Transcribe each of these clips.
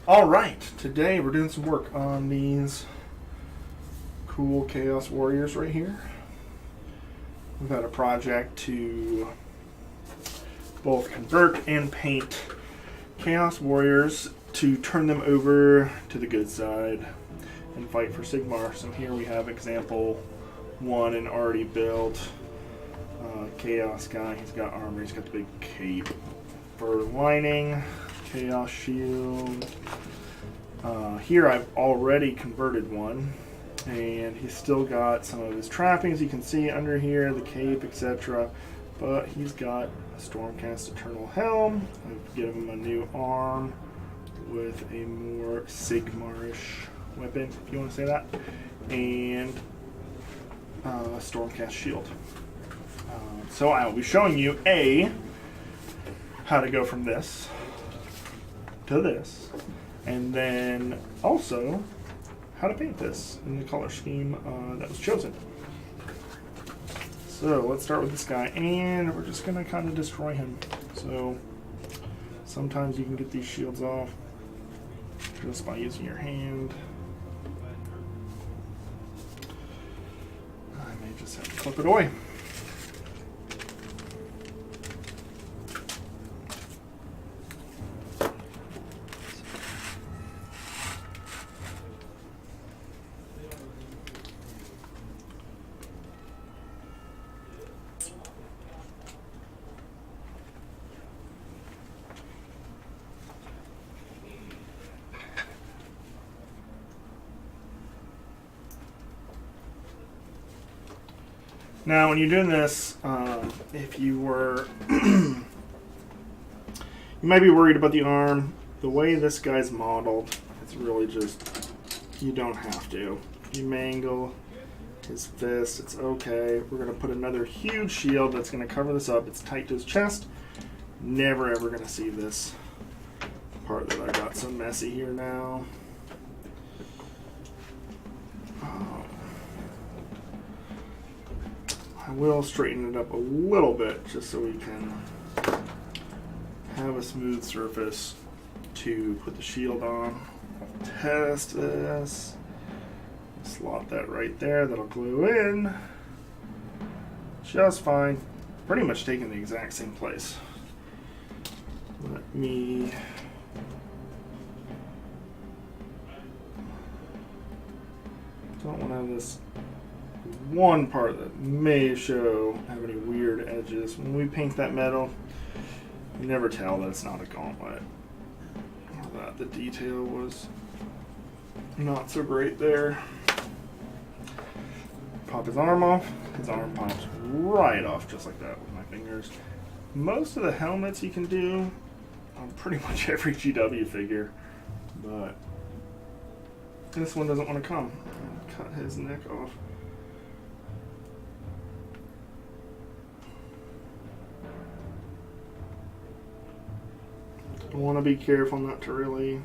Alright, today we're doing some work on these cool Chaos Warriors right here. We've had a project to both convert and paint Chaos Warriors to turn them over to the good side and fight for Sigmar. So here we have example 1 and already built Chaos guy. He's got armor, he's got the big cape. For lining, Chaos shield. Here I've already converted one, and he's still got some of his trappings you can see under here, the cape, etc. But he's got a Stormcast Eternal helm. I've given him a new arm with a more Sigmarish weapon, if you want to say that, and a Stormcast shield. So I will be showing you how to go from this to this, and then also how to paint this in the color scheme that was chosen. So let's start with this guy, and we're just going to kind of destroy him. So sometimes you can get these shields off just by using your hand. I may just have to clip it away. Now, when you're doing this, if you were, you might be worried about the arm. The way this guy's modeled, it's really just, you don't have to. If you mangle his fist, it's okay. We're going to put another huge shield that's going to cover this up. It's tight to his chest. Never ever going to see this part that I got so messy here now. I will straighten it up a little bit just so we can have a smooth surface to put the shield on. I'll test this. Slot that right there. That'll glue in just fine. Pretty much taking the exact same place. Let me don't want to have this one part that may have any weird edges. When we paint that metal, you never tell that it's not a gauntlet, or that the detail was not so great there. Pop his arm off. His arm pops right off just like that with my fingers. Most of the helmets you can do on pretty much every GW figure, but this one doesn't want to come. Cut his neck off. I want to be careful not to really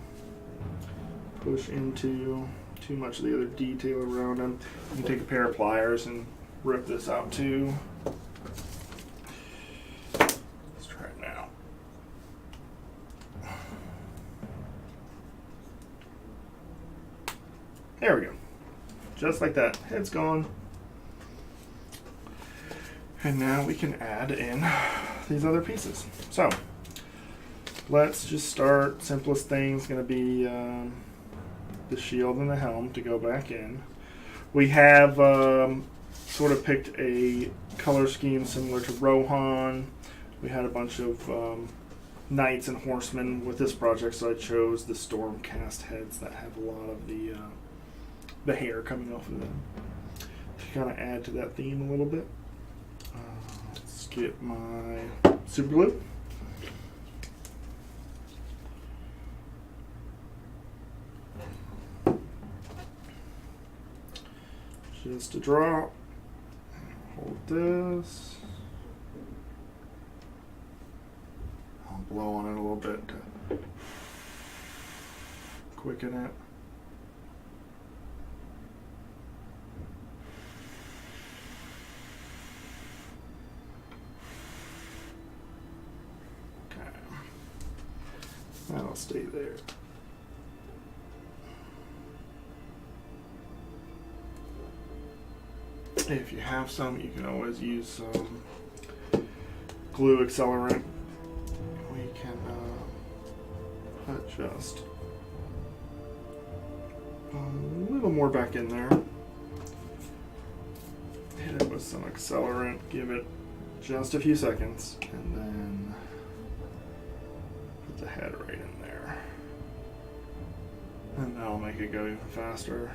push into too much of the other detail around him. You can take a pair of pliers and rip this out too. Let's try it now. There we go. Just like that. Head's gone. And now we can add in these other pieces. So let's just start. Simplest thing's going to be the shield and the helm to go back in. We have sort of picked a color scheme similar to Rohan. We had a bunch of knights and horsemen with this project, so I chose the Stormcast heads that have a lot of the hair coming off of them to kind of add to that theme a little bit. Let's get my super glue. Just a drop. Hold this. I'll blow on it a little bit to quicken it. Okay. That'll stay there. If you have some, you can always use some glue accelerant. We can put just a little more back in there. Hit it with some accelerant, give it just a few seconds, and then put the head right in there. And that'll make it go even faster.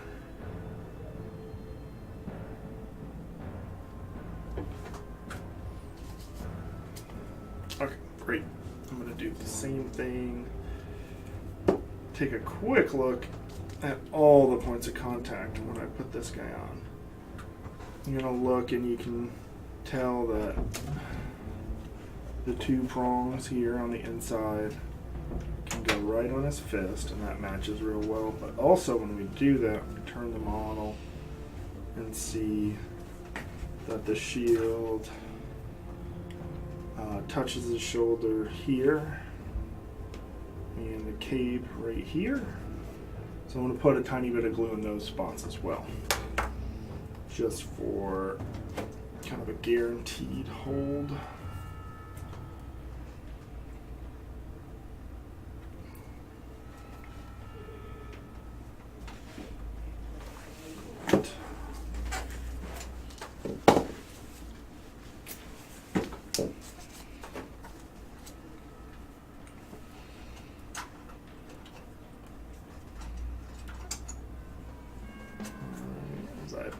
Okay, great. I'm going to do the same thing. Take a quick look at all the points of contact when I put this guy on. I'm going to look and you can tell that the two prongs here on the inside can go right on his fist, and that matches real well. But also when we do that, we turn the model and see that the shield touches his shoulder here and the cape right here. So I'm going to put a tiny bit of glue in those spots as well, just for kind of a guaranteed hold.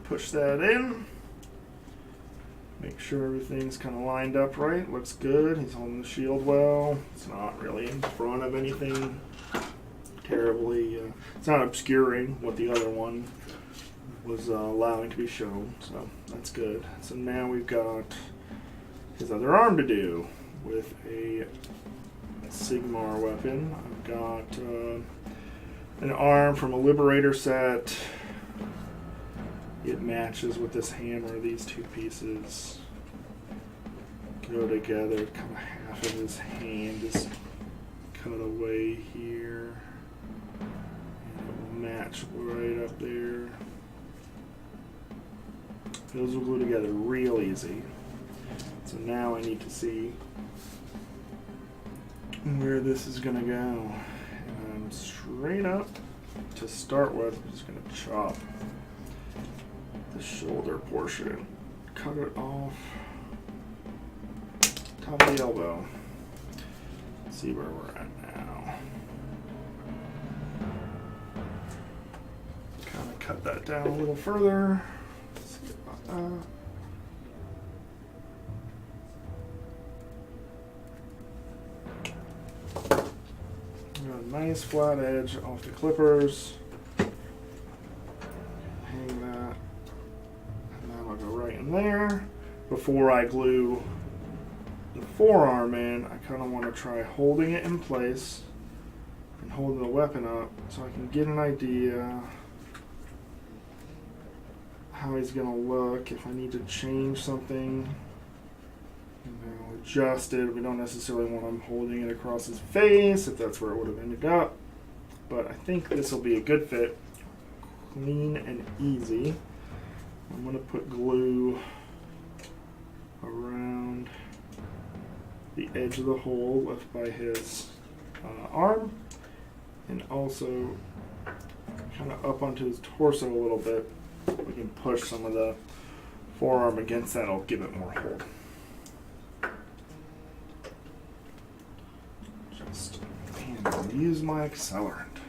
Push that in, make sure everything's kind of lined up right, looks good. He's holding the shield well. It's not really in front of anything terribly, it's not obscuring what the other one was allowing to be shown, so that's good. So now we've got his other arm to do with a Sigmar weapon. I've got an arm from a Liberator set. It matches with this hammer. These two pieces go together. Kind of half of his hand is cut away here. And it will match right up there. Those will glue together real easy. So now I need to see where this is going to go. And straight up, to start with, I'm just going to chop the shoulder portion, cut it off top of the elbow. Let's see where we're at now. Kind of cut that down a little further. Let's see about that. Got a nice flat edge off the clippers. Hang that. I'll go right in there. Before I glue the forearm in, I kind of want to try holding it in place and holding the weapon up so I can get an idea how he's going to look. If I need to change something, I'll adjust it. We don't necessarily want him holding it across his face, if that's where it would have ended up. But I think this will be a good fit. Clean and easy. I'm going to put glue around the edge of the hole left by his arm, and also kind of up onto his torso a little bit. We can push some of the forearm against that. I'll give it more hold. Just use my accelerant.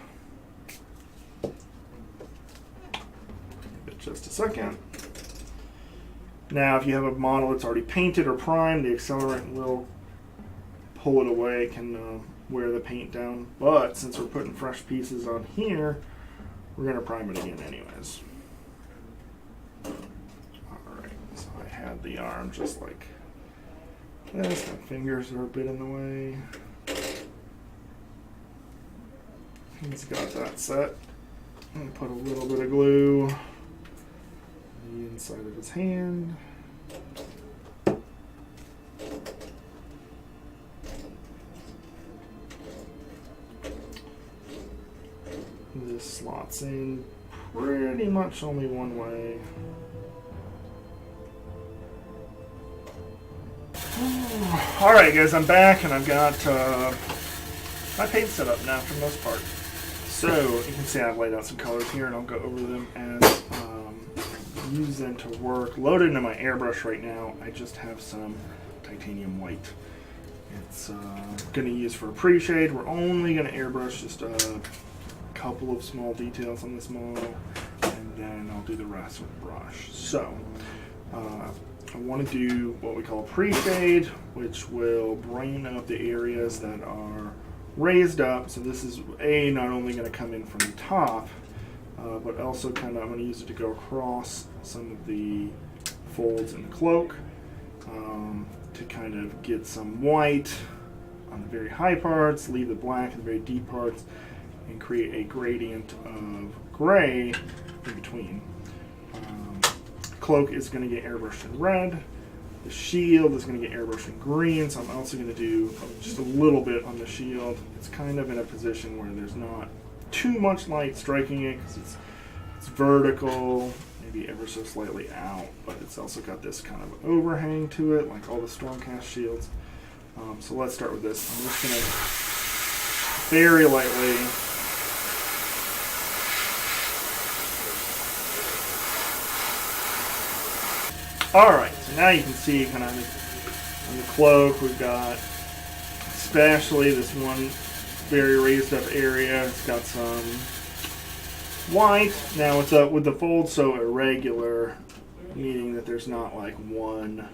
Give it just a second. Now, if you have a model that's already painted or primed, the accelerant will pull it away, can wear the paint down. But since we're putting fresh pieces on here, we're going to prime it again anyways. Alright, so I had the arm just like this. My fingers are a bit in the way. He's got that set. I'm going to put a little bit of glue on the inside of his hand. This slots in pretty much only one way. Alright guys, I'm back and I've got my paint set up now for the most part. So you can see I've laid out some colors here and I'll go over them as use them to work. Loaded into my airbrush right now, I just have some titanium white. It's going to use for a pre-shade. We're only going to airbrush just a couple of small details on this model, and then I'll do the rest with a brush. So I want to do what we call a pre-shade, which will brighten up the areas that are raised up. So this is not only going to come in from the top, but also kind of I'm going to use it to go across some of the folds in the cloak to kind of get some white on the very high parts, leave the black in the very deep parts, and create a gradient of gray in between. Cloak is going to get airbrushed in red. The shield is going to get airbrushed in green, so I'm also going to do just a little bit on the shield. It's kind of in a position where there's not too much light striking it because it's vertical, maybe ever so slightly out, but it's also got this kind of overhang to it, like all the Stormcast shields. So let's start with this. I'm just going to very lightly Alright, so now you can see kind of on the cloak we've got especially this one very raised up area. It's got some white. Now it's with the folds so irregular, meaning that there's not like one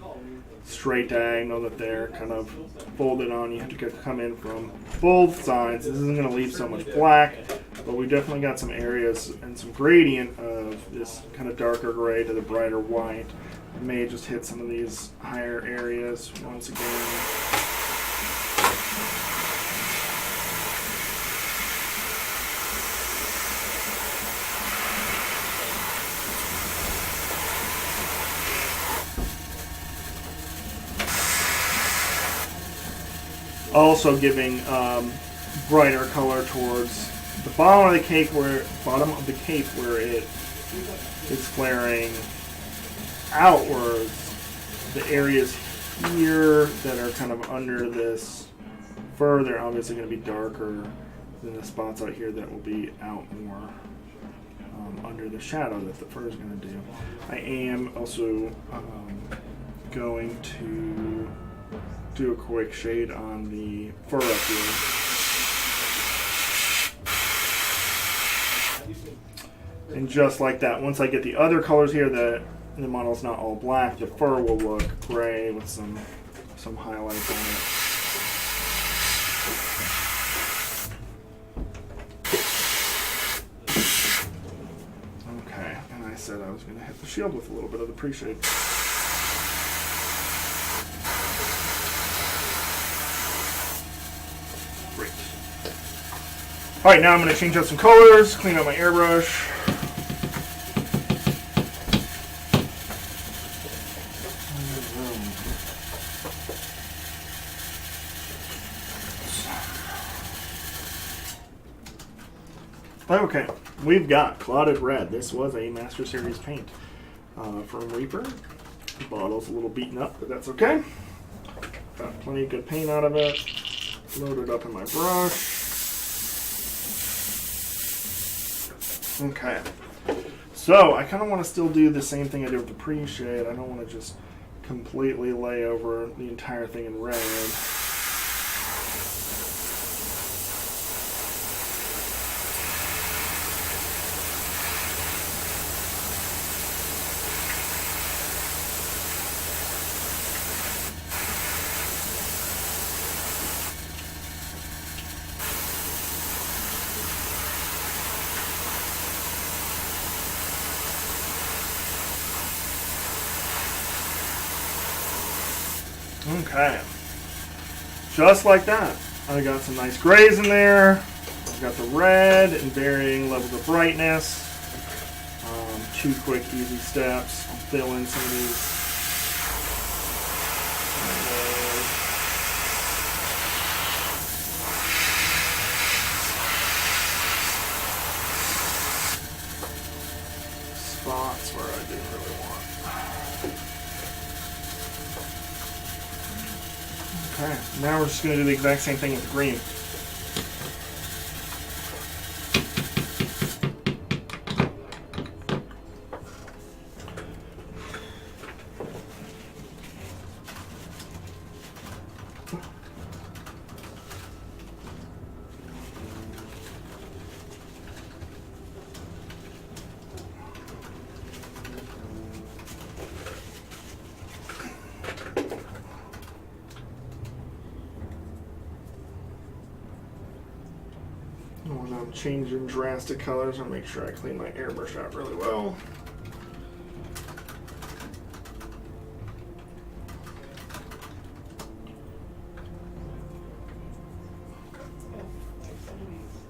straight diagonal that they're kind of folded on. You have to come in from both sides. This isn't going to leave so much black, but we definitely got some areas and some gradient of this kind of darker gray to the brighter white. I may just hit some of these higher areas once again. Also giving brighter color towards the bottom of the cape where it is flaring outwards. The areas here that are kind of under this fur, they're obviously going to be darker than the spots out here that will be out more under the shadow that the fur is going to do. I am also going to do a quick shade on the fur up here. And just like that, once I get the other colors here, the model's not all black, the fur will look gray with some highlights on it. Okay, and I said I was going to hit the shield with a little bit of the pre-shade. Great. Alright, now I'm going to change out some colors, clean up my airbrush. Okay, we've got Clotted Red. This was a Master Series paint from Reaper. The bottle's a little beaten up, but that's okay. Got plenty of good paint out of it. Loaded up in my brush. Okay, so I kind of want to still do the same thing I did with the pre-shade. I don't want to just completely lay over the entire thing in red. Okay, just like that. I got some nice grays in there. I've got the red in varying levels of brightness. 2 quick, easy steps. I'll fill in some of these. Spots where I didn't really want. Okay, now we're just going to do the exact same thing with the green. When I'm changing drastic colors, I'll make sure I clean my airbrush out really well.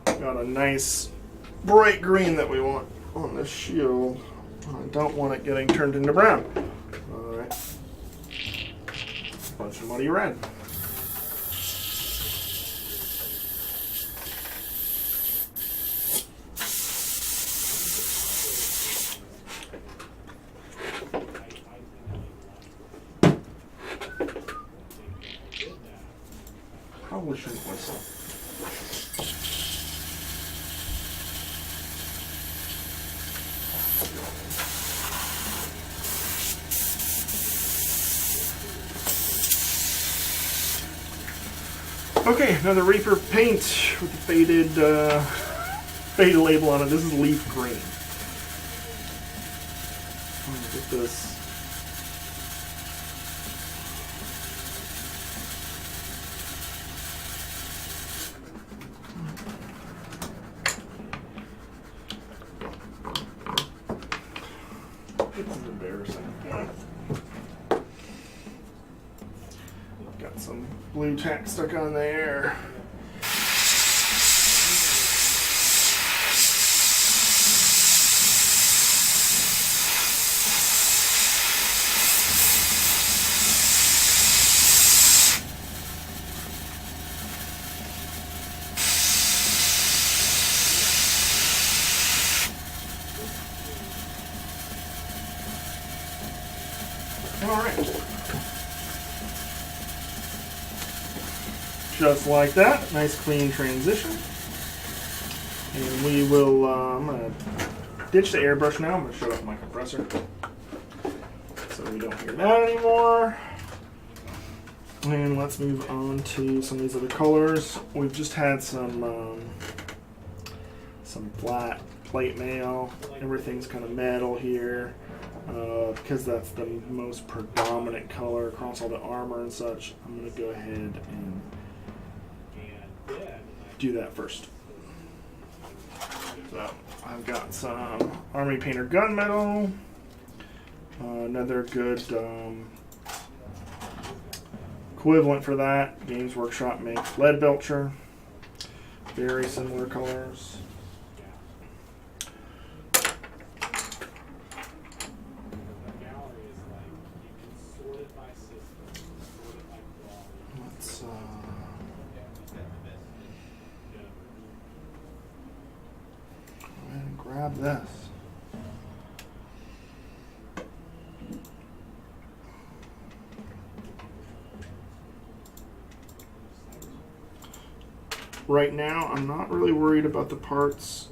Got a nice bright green that we want on this shield. I don't want it getting turned into brown. Alright. Bunch of muddy red. Probably shouldn't whistle. Okay, another Reaper paint with the faded label on it. This is leaf green. Look at this. This is embarrassing. Got some blue tack stuck on there. All right. Just like that, nice clean transition. And we will, I'm going to ditch the airbrush now. I'm going to shut off my compressor so we don't hear that anymore. And let's move on to some of these other colors. We've just had some flat plate mail. Everything's kind of metal here. Because that's the most predominant color across all the armor and such, I'm going to go ahead and do that first. So I've got some Army Painter gunmetal, another good equivalent for that. Games Workshop makes Lead Belcher, very similar colors. Grab this. Right now, I'm not really worried about the parts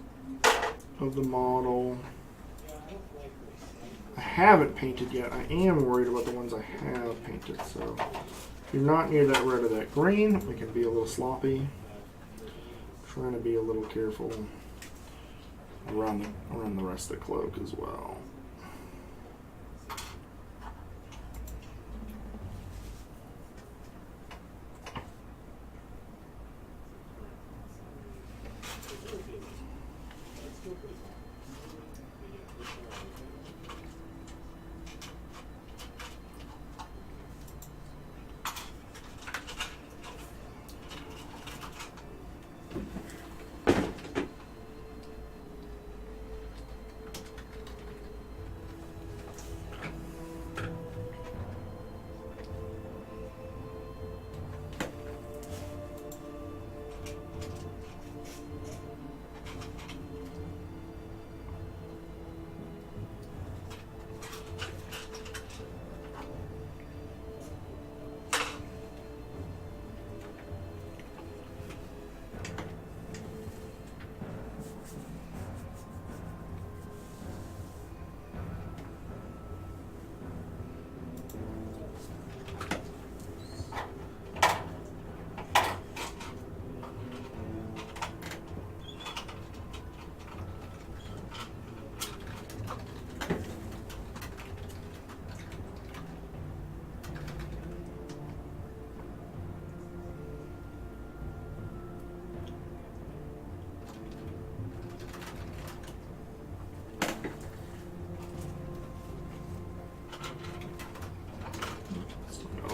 of the model I haven't painted yet. I am worried about the ones I have painted. So if you're not near that red or that green, we can be a little sloppy. Trying to be a little careful around the rest of the cloak as well.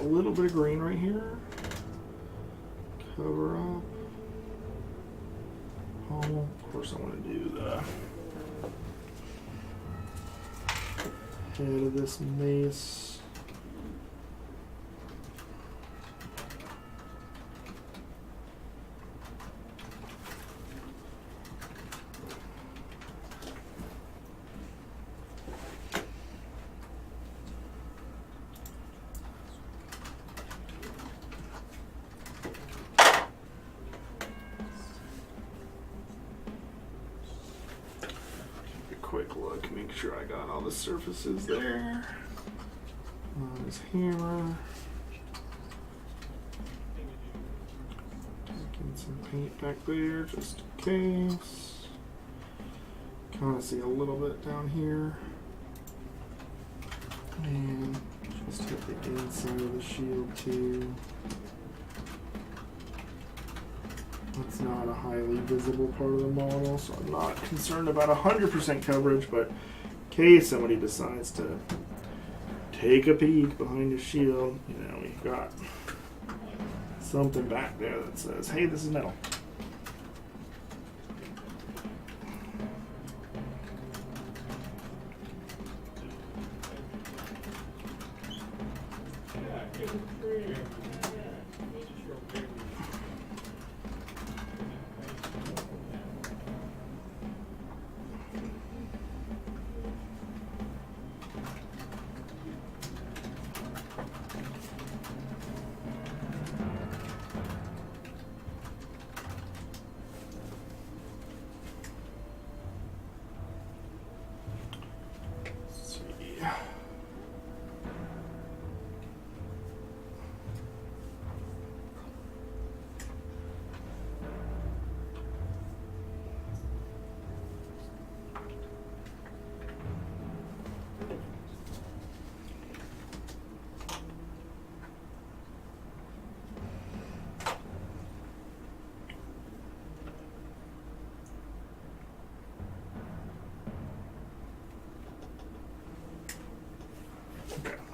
little bit of green right here. Cover up. Oh, of course I want to do the head of this mace. Quick look, make sure I got all the surfaces there on his hammer. Taking some paint back there just in case. Kind of see a little bit down here. And just hit the inside of the shield too. It's not a highly visible part of the model, so I'm not concerned about 100% coverage, but in case somebody decides to take a peek behind his shield, you know, we've got something back there that says, hey, this is metal.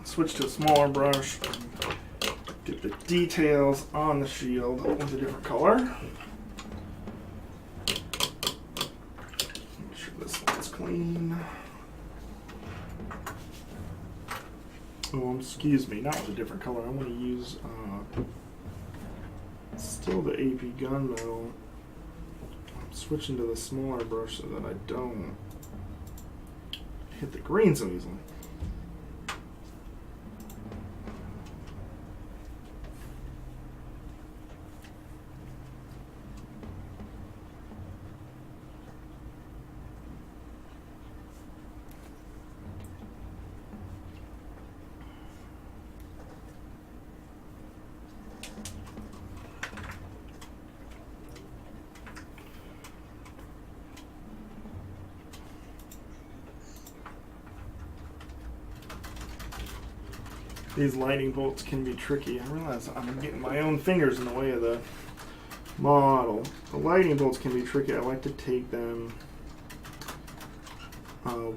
Switch to a smaller brush, get the details on the shield with a different color. Make sure this one's clean. Oh, excuse me, not with a different color. I want to use still the AP gunmetal. I'm switching to the smaller brush so that I don't hit the green so easily. These lightning bolts can be tricky. I realize I'm getting my own fingers in the way of the model. The lightning bolts can be tricky. I like to take them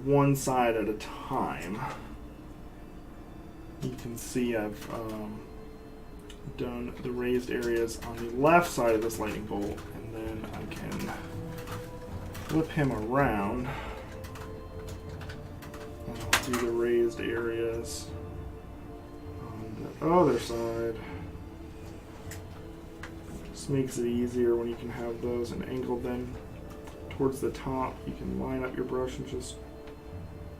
one side at a time. You can see I've done the raised areas on the left side of this lightning bolt, and then I can flip him around and I'll do the raised areas other side. Just makes it easier when you can have those and angled then towards the top. You can line up your brush and just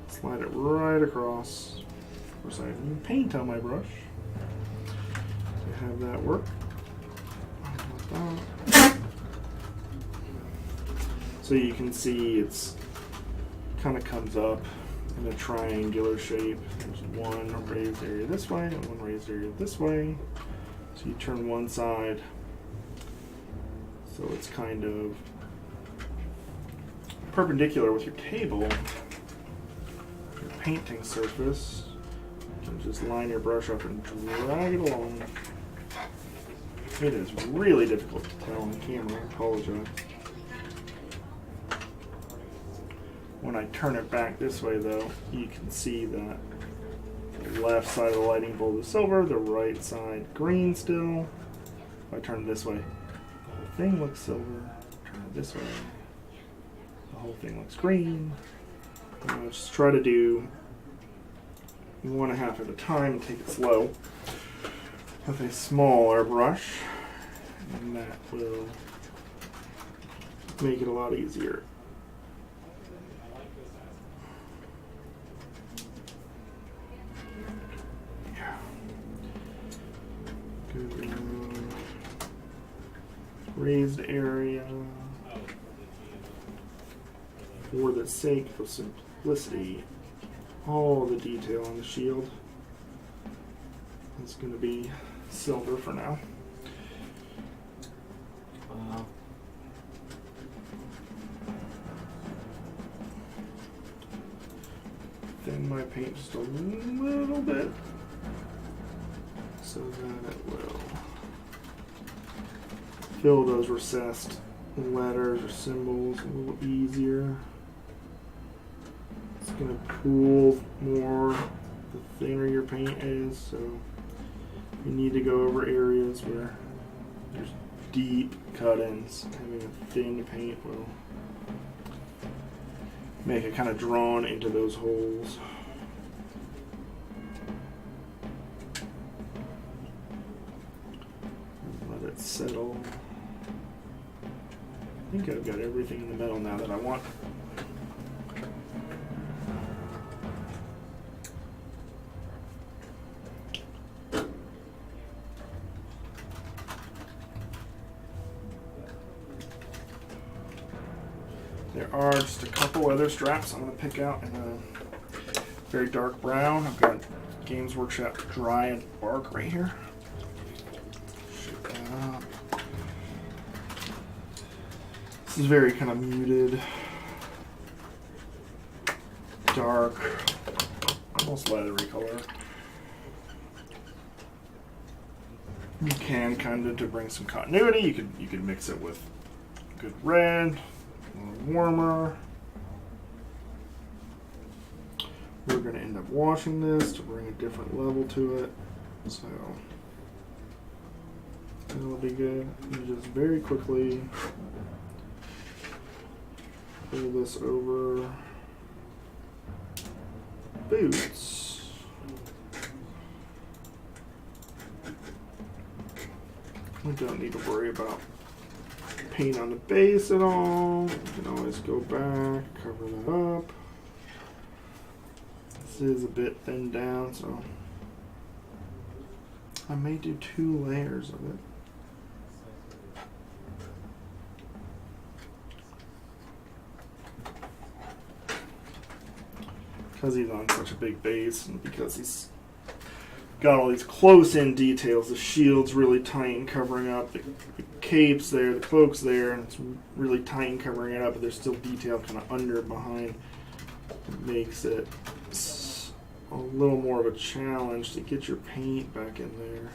slide it right across. Of course, I have paint on my brush to have that work. Like that. So you can see it's kind of comes up in a triangular shape. There's one raised area this way and one raised area this way. So you turn one side so it's kind of perpendicular with your table, your painting surface. You can just line your brush up and drag it along. It is really difficult to tell on camera, I apologize. When I turn it back this way though, you can see that left side of the lightning bolt is silver, the right side green still. If I turn it this way, the whole thing looks silver. Turn it this way, the whole thing looks green. I'll just try to do 1.5 at a time and take it slow with a small airbrush, and that will make it a lot easier. Good. Raised area. For the sake of simplicity, all the detail on the shield is going to be silver for now. Thin my paint just a little bit so that it will fill those recessed letters or symbols a little easier. It's going to pool more the thinner your paint is, so you need to go over areas where there's deep cut-ins. Having a thin paint will make it kind of drawn into those holes. And let it settle. I think I've got everything in the middle now that I want. There are just a couple other straps I'm going to pick out in a very dark brown. I've got Games Workshop Dry and Bark right here. Shake that up. This is very kind of muted, dark, almost leathery color. You can kind of, to bring some continuity, you could mix it with good red. Warmer. We're going to end up washing this to bring a different level to it, so that'll be good. And just very quickly pull this over boots. We don't need to worry about paint on the base at all. You can always go back, cover that up. This is a bit thinned down, so I may do 2 layers of it. Because he's on such a big base, and because he's got all these close-in details, the shield's really tight and covering up, the cape's there, the cloak's there, and it's really tight and covering it up, but there's still detail kind of under behind. It makes it a little more of a challenge to get your paint back in there.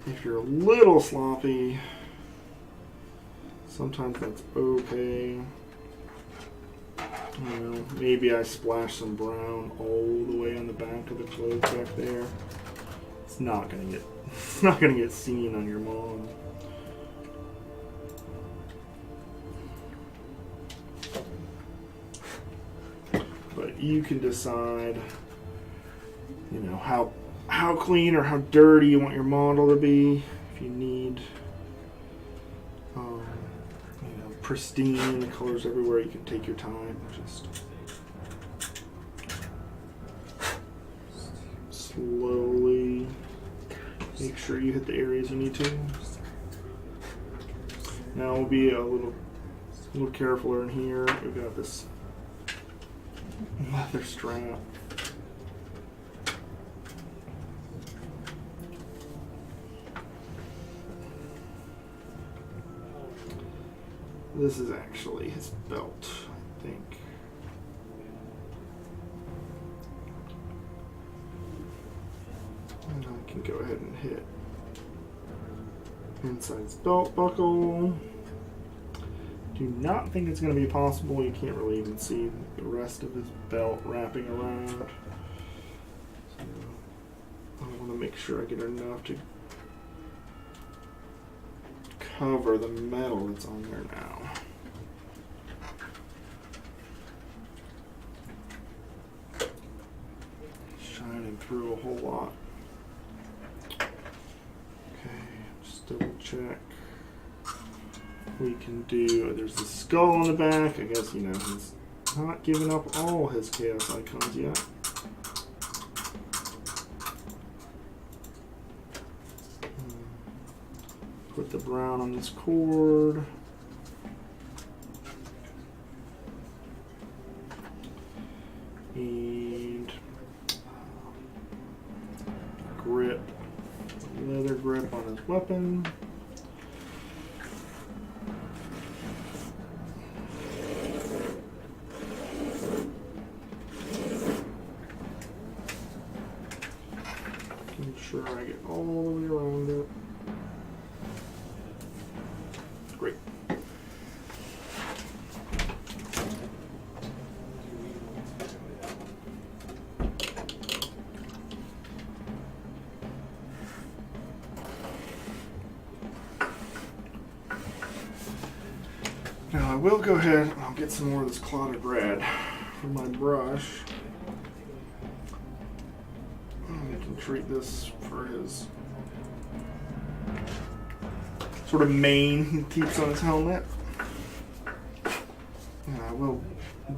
If you're a little sloppy, sometimes that's okay. You know, maybe I splash some brown all the way on the back of the cloak back there. It's not gonna get seen on your mom. But you can decide, you know, how clean or how dirty you want your model to be. If you need pristine, the colors everywhere, you can take your time. Just slowly make sure you hit the areas you need to. Now we'll be a little carefuler in here. We've got this leather strap. This is actually his belt, I think. And I can go ahead and hit inside his belt buckle. Do not think it's going to be possible. You can't really even see the rest of his belt wrapping around. to make sure I get enough to cover the metal that's on there now. Shining through a whole lot. Okay, just double check. We can do, there's the skull on the back. I guess, you know, he's not giving up all his chaos icons yet. Put the brown on this cord. And grip, leather grip on his weapon. Make sure I get all the way around it. Great. Now I will go ahead and I'll get some more of this clotted red from my brush. I can treat this for his sort of mane he keeps on his helmet. And I will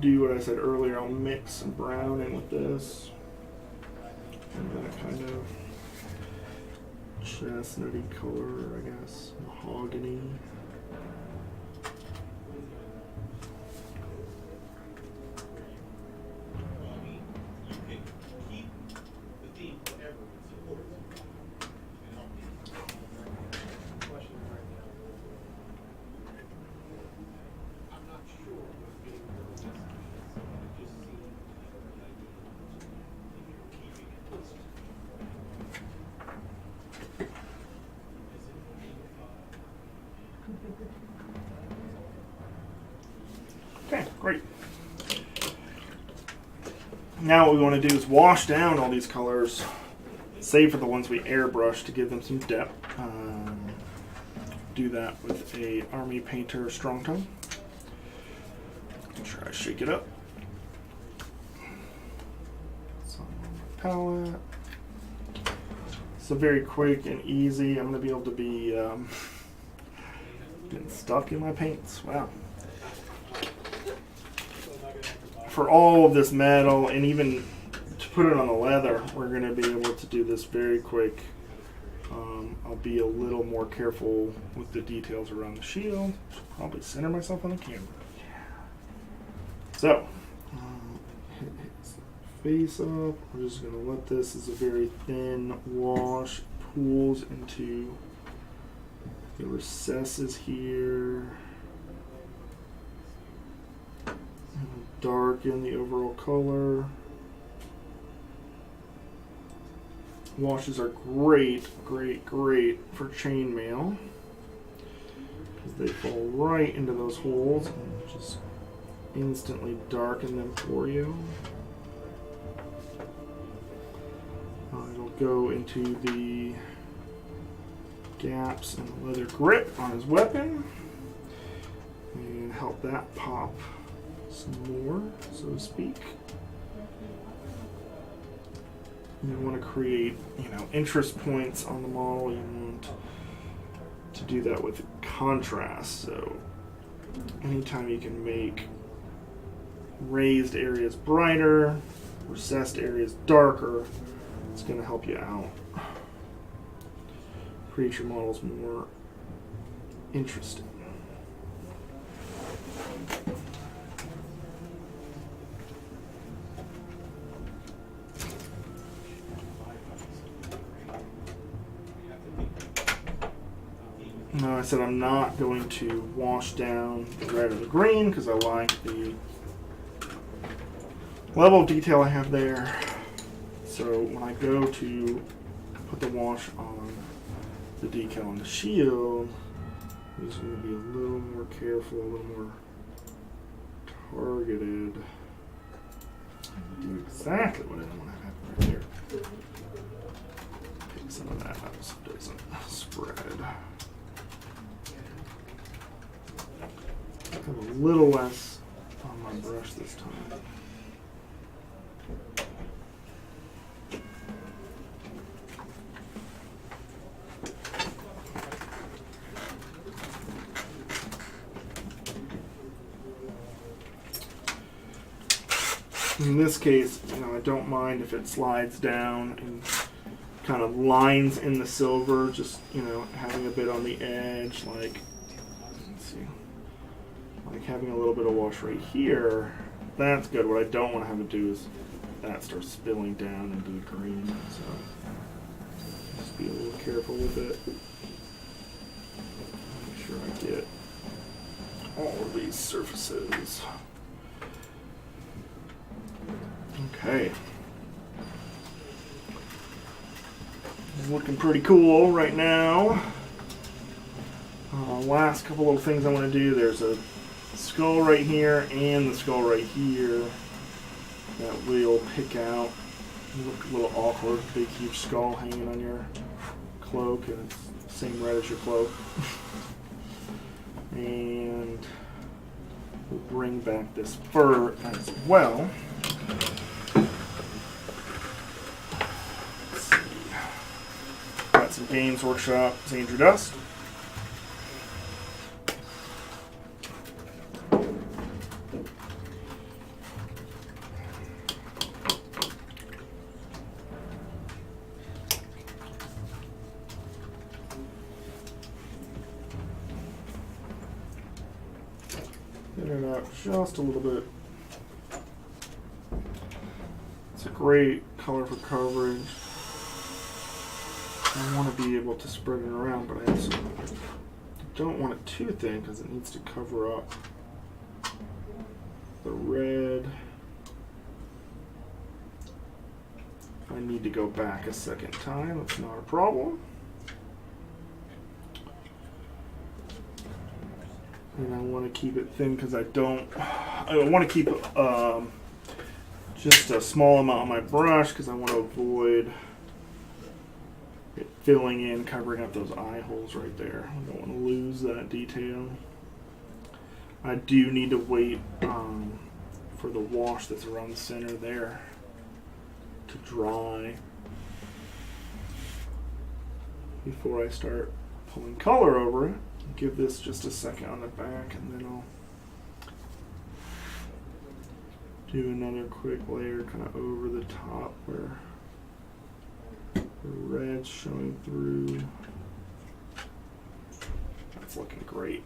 do what I said earlier, I'll mix some brown in with this. And then a kind of chestnutty color, I guess, mahogany. Okay, great. Now what we want to do is wash down all these colors, save for the ones we airbrush to give them some depth. Do that with a Army Painter Strong Tone. Make sure I shake it up. Some on my palette. So very quick and easy. I'm going to be able to be getting stuck in my paints. Wow. For all of this metal, and even to put it on the leather, we're going to be able to do this very quick. I'll be a little more careful with the details around the shield. Should probably center myself on the camera. So, hit his face up. We're just going to let this as a very thin wash pools into the recesses here. Darken the overall color. Washes are great for chainmail because they fall right into those holes and just instantly darken them for you. It'll go into the gaps in the leather grip on his weapon and help that pop some more, so to speak. You want to create, interest points on the model. You want to do that with contrast. So anytime you can make raised areas brighter, recessed areas darker, it's going to help you out. Create your models more interesting. No, I said I'm not going to wash down the red or the green because I like the level of detail I have there. So when I go to put the wash on the decal on the shield, I'm just going to be a little more careful, a little more targeted. Do exactly what I want to happen right there. little less on my brush this time. In this case, you know, I don't mind if it slides down and kind of lines in the silver, just, you know, having a bit on the edge, like, let's see, like having a little bit of wash right here. That's good. What I don't want to have it do is that starts spilling down into the green, so just be a little careful with it. Make sure I get all of these surfaces. Okay. It's looking pretty cool right now. Last couple little things I want to do. There's a skull right here and the skull right here that we'll pick out. Look a little awkward, big huge skull hanging on your cloak, and it's the same red as your cloak. And we'll bring back this fur as well. Got some Games Workshop Andrew Dust. Thin it out just a little bit. It's a great color for coverage. I want to be able to spread it around, but I also don't want it too thin because it needs to cover up the red. If I need to go back a second time, it's not a problem. And I want to keep it thin because I want to keep just a small amount on my brush because I want to avoid it filling in, covering up those eye holes right there. I don't want to lose that detail. I do need to wait for the wash that's around the center there to dry before I start pulling color over it. Give this just a second on the back, and then I'll do another quick layer kind of over the top where the red's showing through. That's looking great.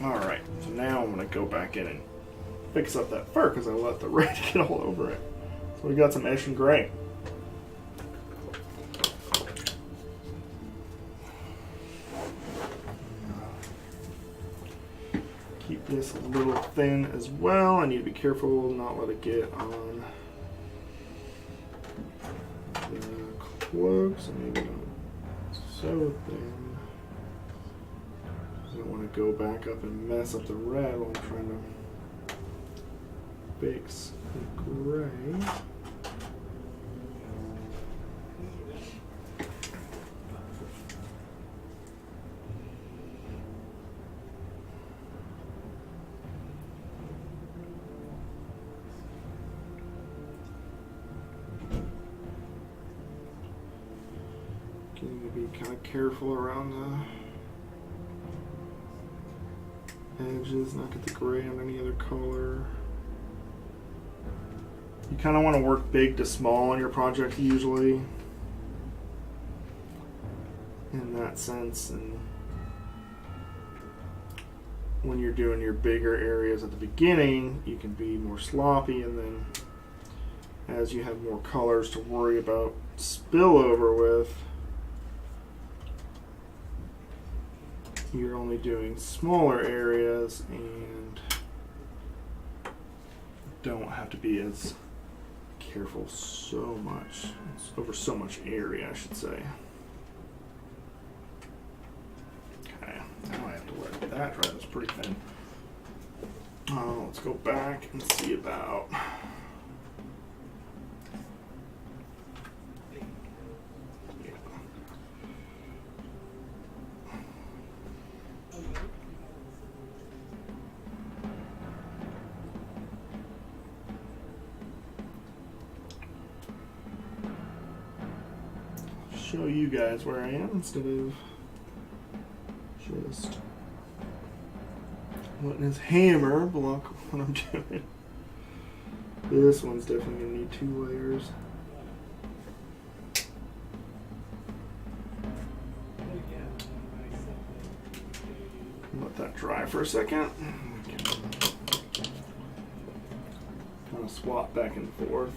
Alright, so now I'm going to go back in and fix up that fur because I let the red get all over it. So we got some Eshin Gray. Keep this a little thin as well. I need to be careful not let it get on the cloak, so maybe not so thin. I don't want to go back up and mess up the red while I'm trying to fix the gray. Getting to be kind of careful around the edges, not get the gray on any other color. You kind of want to work big to small on your project usually, in that sense, and when you're doing your bigger areas at the beginning, you can be more sloppy, and then as you have more colors to worry about spillover with, you're only doing smaller areas and don't have to be as careful so much. It's over so much area, I should say. Okay, now I have to let that dry. That's pretty thin. Let's go back and see about. Show you guys where I am instead of just letting his hammer block what I'm doing. This one's definitely gonna need 2 layers. Let that dry for a second. Kind of swap back and forth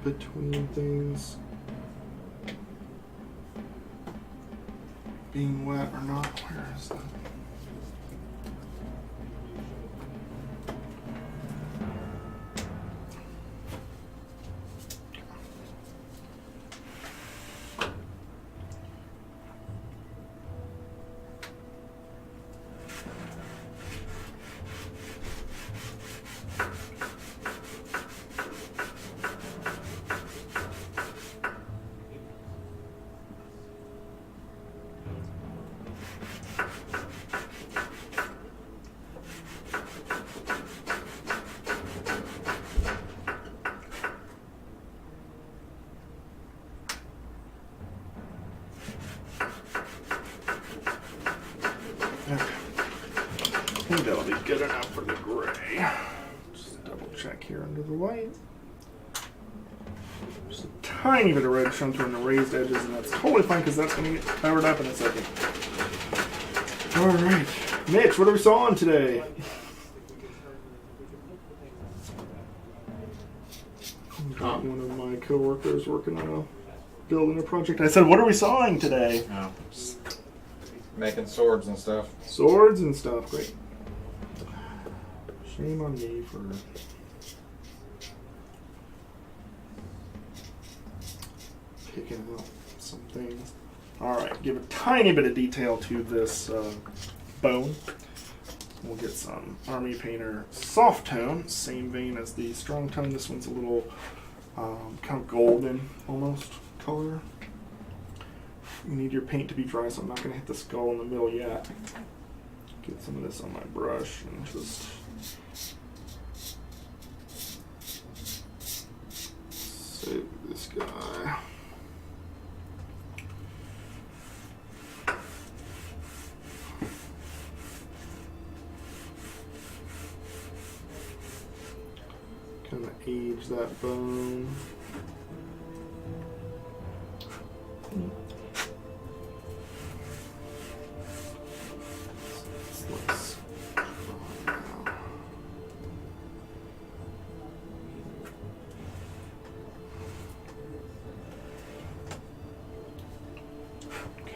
between things being wet or not. Where is that? I think that'll be good enough for the gray. Just double check here under the light. Just a tiny bit of red shown through in the raised edges, and that's totally fine because that's going to get covered up in a second. Alright. Mitch, what are we sawing today? One of my co-workers working on building a project. I said, what are we sawing today? Oh. Making swords and stuff. Swords and stuff, great. Shame on me for picking out some things. Alright, give a tiny bit of detail to this bone. We'll get some Army Painter Soft Tone, same vein as the Strong Tone. This one's a little kind of golden almost color. You need your paint to be dry, so I'm not going to hit the skull in the middle yet. Get some of this on my brush and just save this guy. Kind of age that bone.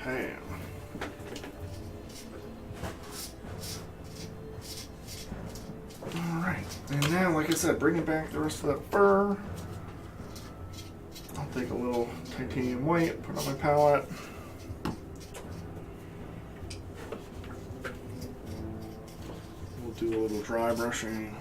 Okay. Alright, and now, like I said, bringing back the rest of that fur. I'll take a little titanium white, put it on my palette. We'll do a little dry brushing.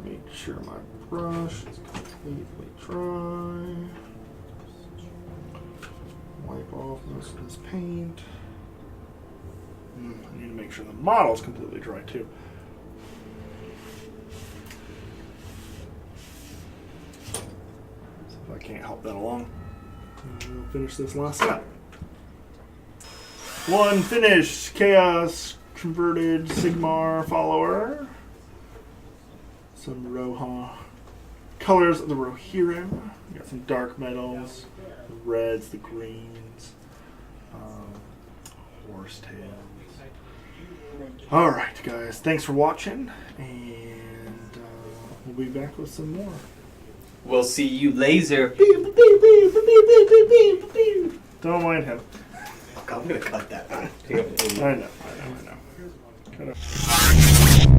Make sure my brush is completely dry. Wipe off most of this paint. I need to make sure the model's completely dry too. So if I can't help that along, we'll finish this last step. One finished Chaos converted Sigmar follower. Some Roha colors of the Rohirrim. We got some dark metals, the reds, the greens, horse tails. Alright guys, thanks for watching, and we'll be back with some more We'll see you laser. Don't mind him. I'm gonna cut that. I know. Cut it.